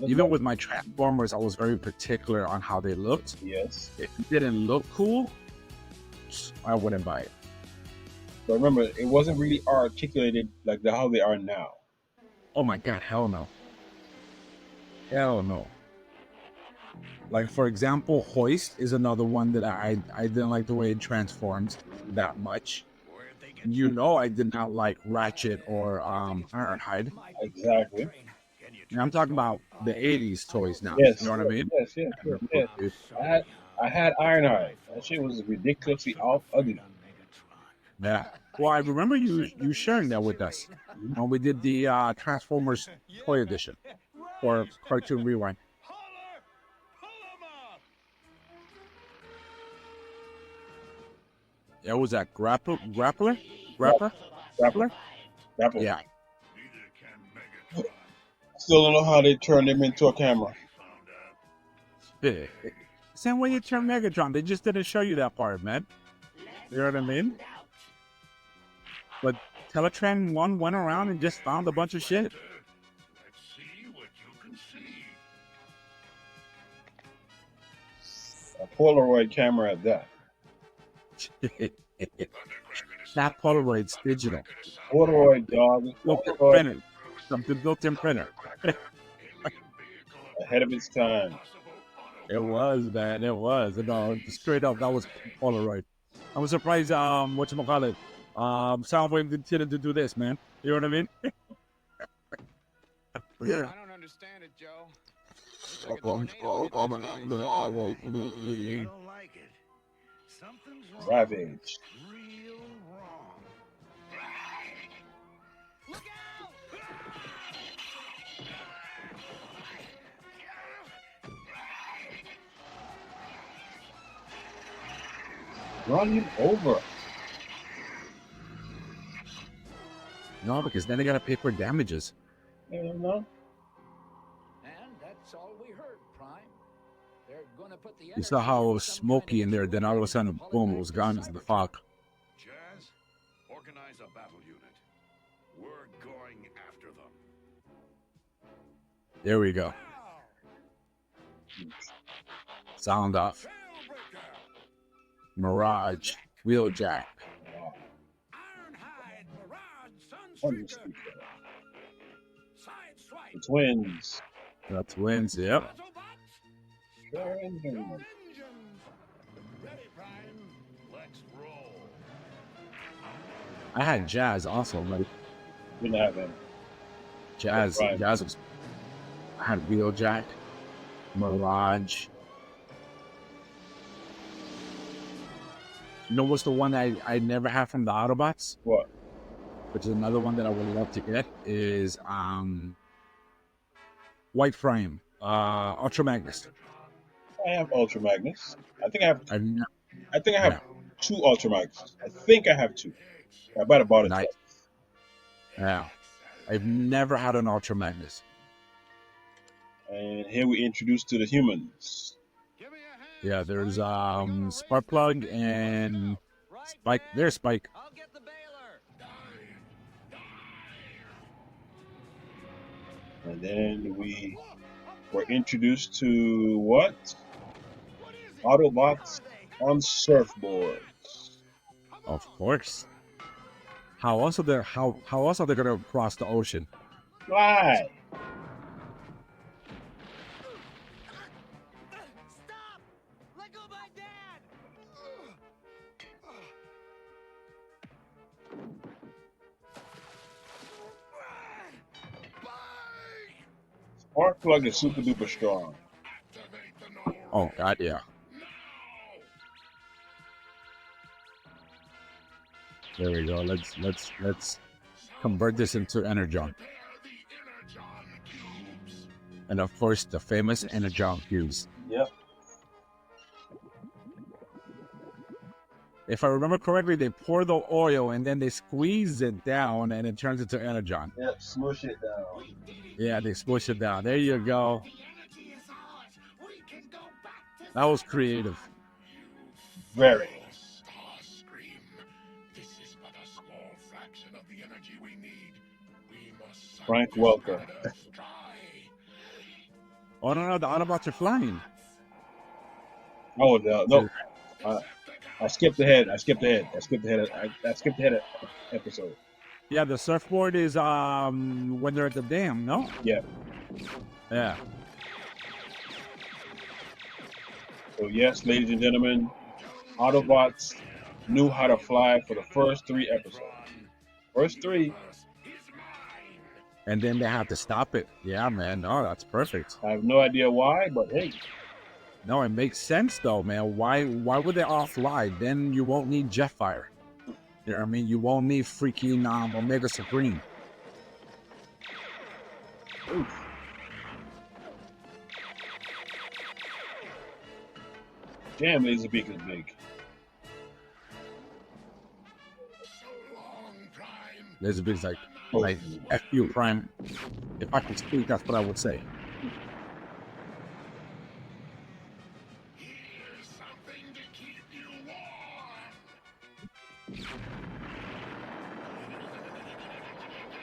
Even with my Transformers, I was very particular on how they looked. Yes. If it didn't look cool, I wouldn't buy it. But remember, it wasn't really articulated like how they are now. Oh my god, hell no. Hell no. Like, for example, Hoist is another one that I didn't like the way it transforms that much. You know, I did not like Ratchet or Ironhide. Exactly. And I'm talking about the 80s toys now. Yes. You know what I mean? Yes. I had Ironhide. That shit was ridiculously ugly. Yeah. Well, I remember you sharing that with us when we did the Transformers Toy Edition or Cartoon Rewind. Yeah, was that Grappler? Yeah. Still don't know how they turned him into a camera. Same way you turn Megatron. They just didn't show you that part, man. You know what I mean? But Teletran 1 went around and just found a bunch of shit. Let's see what you can see. A Polaroid camera at that. Not Polaroid's digital. Polaroid, dog. Built-in Polaroid. printer. Something built-in printer. Ahead of its time. It was, man. It was. No, straight up, that was Polaroid. I was surprised, whatchamacallit, Soundwave didn't do this, man. You know what I mean? I don't understand it, Joe. I don't like it. Something's wrong. Ravage. Real wrong. Look out! Run him over. No, because then they gotta pay for damages. You know? And that's all we heard, Prime. They're gonna put the You saw how it was smoky in there, then all of a sudden, boom, it was gone into the fog. Jazz, organize a battle unit. We're going after them. There we go. Sound off. Mirage. Wheeljack. Ironhide, Mirage, What is Sunsweeper. Sideswipe. The twins. The twins, yep. Autobots. Your engines. Ready, Prime. Let's roll. I had Jazz also, but Didn't have him. Jazz Right. was. I had Wheeljack, Mirage. You know what's the one I never had from the Autobots? What? Which is another one that I would love to get is White Frame, Ultra Magnus. I have Ultra Magnus. I think I have Yeah. two Ultra Magnus. I think I have two. I might have bought it Nice. twice. Yeah. I've never had an Ultra Magnus. And here we introduce to the humans. Yeah, there's Sparkplug and Spike. There's Spike. I'll get the baler. And then we were introduced to what? Autobots on surfboards. Of course. How else are they gonna cross the ocean? Why? Stop! Let go of my dad! Sparkplug is super duper strong. Activate the null Oh God, yeah. There we go. Let's convert this into energon. And of course, the famous energon cubes. Yep. If I remember correctly, they pour the oil and then they squeeze it down and it turns into energon. Yep. Smush it down. Yeah, they squish it down. There you go. That was creative. Very. Frank Welker. Oh no, the Autobots are flying. Oh no. I skipped ahead. I skipped ahead of episode. Yeah, the surfboard is when they're at the dam, no? Yeah. Yeah. So yes, ladies and gentlemen, Autobots knew how to fly for the first 3 episodes. First 3. And then they have to stop it. Yeah, man. No, that's perfect. I have no idea why, but hey. No, it makes sense though, man. Why would they all fly? Then you won't need Jetfire. You know what I mean? You won't need freaking Omega Supreme. Oof. Damn, Laserbeak is big. Laserbeak's like F you, Prime. If I could speak, that's what I would say.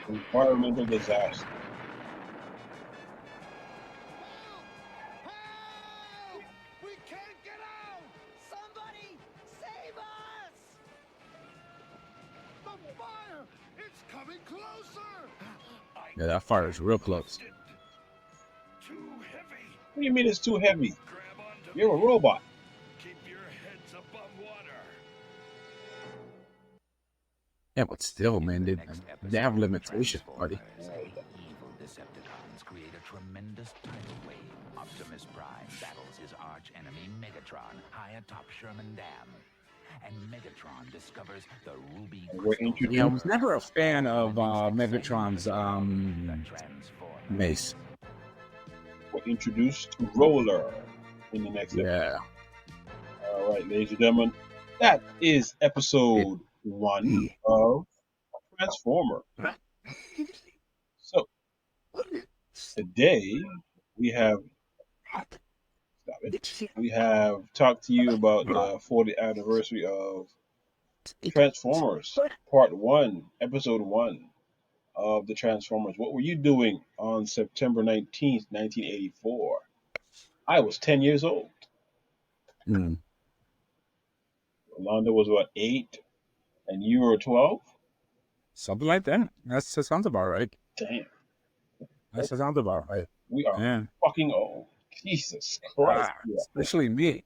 Environmental disaster. We can't get out! Somebody save us! The fire! It's coming closer! Yeah, that fire is real close. Too heavy. What do you mean it's too heavy? You're a robot. Keep your heads above water. Yeah, but still, man, they have limitations, buddy. Evil Decepticons create a tremendous tidal wave. Optimus Prime battles his arch enemy Megatron high atop Sherman Dam. And Megatron discovers the ruby crystal. Yeah, I was never a fan of Megatron's mace. We're introduced to Roller in the next episode. All right, ladies and gentlemen, that is episode 1 of Transformer. So today we have talked to you about the 40th anniversary of Transformers Part 1, Episode 1 of the Transformers. What were you doing on September 19th, 1984? I was 10 years old. Mm. Rolanda was what, 8? And you were 12? Something like that. That sounds about right. Damn. That sounds about right. We are fucking old. Jesus Christ. Especially me.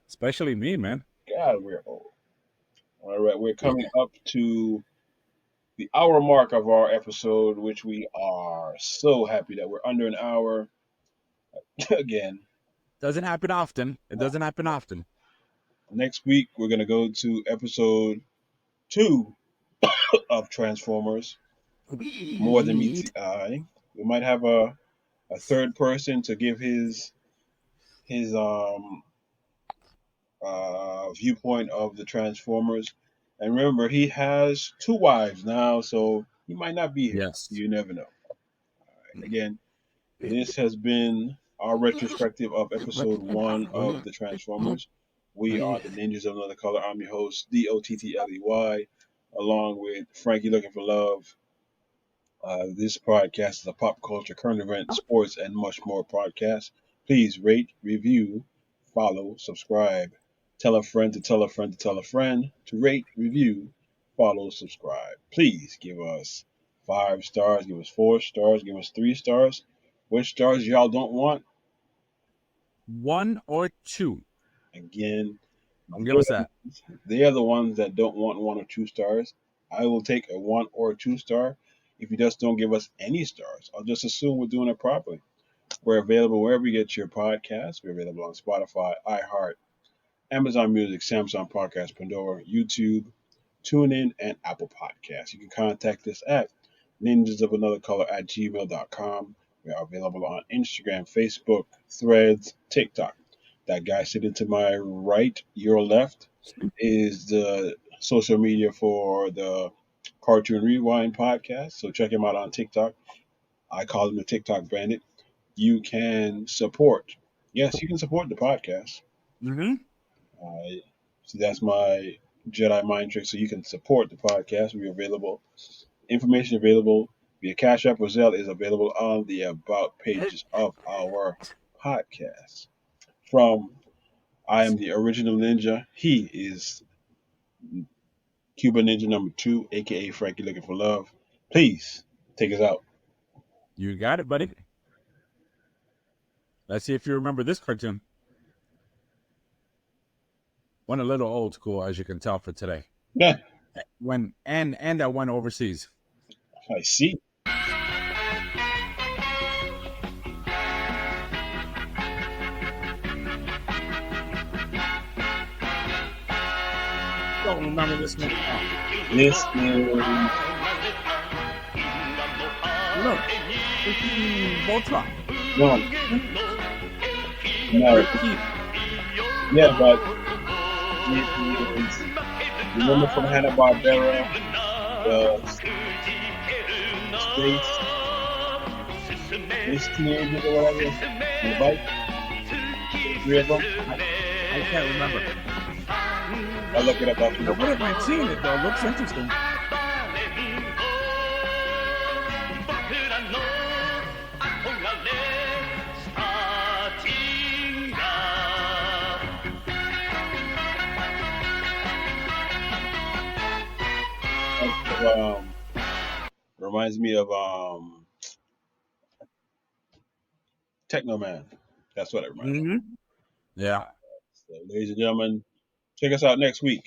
Especially me, man. God, we're old. All right, we're coming up to the hour mark of our episode, which we are so happy that we're under an hour. Again. Doesn't happen often. It doesn't happen often. Next week, we're going to go to episode 2 of Transformers. More Than Meets the Eye. We might have a third person to give his viewpoint of the Transformers. And remember, he has 2 wives now, so he might not be here. Yes. You never know. All right. Again, this has been our retrospective of episode 1 of the Transformers. We are the Ninjas of Another Color. I'm your host, DOTTLEY, along with Frankie Looking for Love. This podcast is a pop culture, current event, sports, and much more podcast. Please rate, review, follow, subscribe. Tell a friend to tell a friend to tell a friend to rate, review, follow, subscribe. Please give us 5 stars, give us 4 stars, give us 3 stars. Which stars y'all don't want? 1 or 2. Again, give us that. They are the ones that don't want 1 or 2 stars. I will take a 1 or 2 star. If you just don't give us any stars, I'll just assume we're doing it properly. We're available wherever you get your podcasts. We're available on Spotify, iHeart, Amazon Music, Samsung Podcast, Pandora, YouTube, TuneIn, and Apple Podcasts. You can contact us at ninjasofanothercolor@gmail.com. We are available on Instagram, Facebook, Threads, TikTok. That guy sitting to my right, your left, is the social media for the Cartoon Rewind podcast. So check him out on TikTok. I call him the TikTok bandit. You can support. Yes, you can support the podcast. Mm-hmm. So that's my Jedi mind trick. So you can support the podcast. We're available. Information available via Cash App or Zelle is available on the About pages of our podcast. From I am the original ninja. He is Cuban Ninja number 2, aka Frankie looking for love. Please take us out. You got it, buddy. Let's see if you remember this cartoon. One a little old school, as you can tell for today. Yeah, And I went overseas. I see. Don't remember this one. This is Look, it's Voltron. no, no. Yeah, but it is. Remember from Hanna Barbera, the space teenagers or whatever, on the bike. Three of them. I can't remember. I'll look it up after I wouldn't mind seeing it though. It looks interesting. Reminds me of Techno Man. That's what it reminds me. Mm-hmm. Yeah. So, ladies and gentlemen, check us out next week.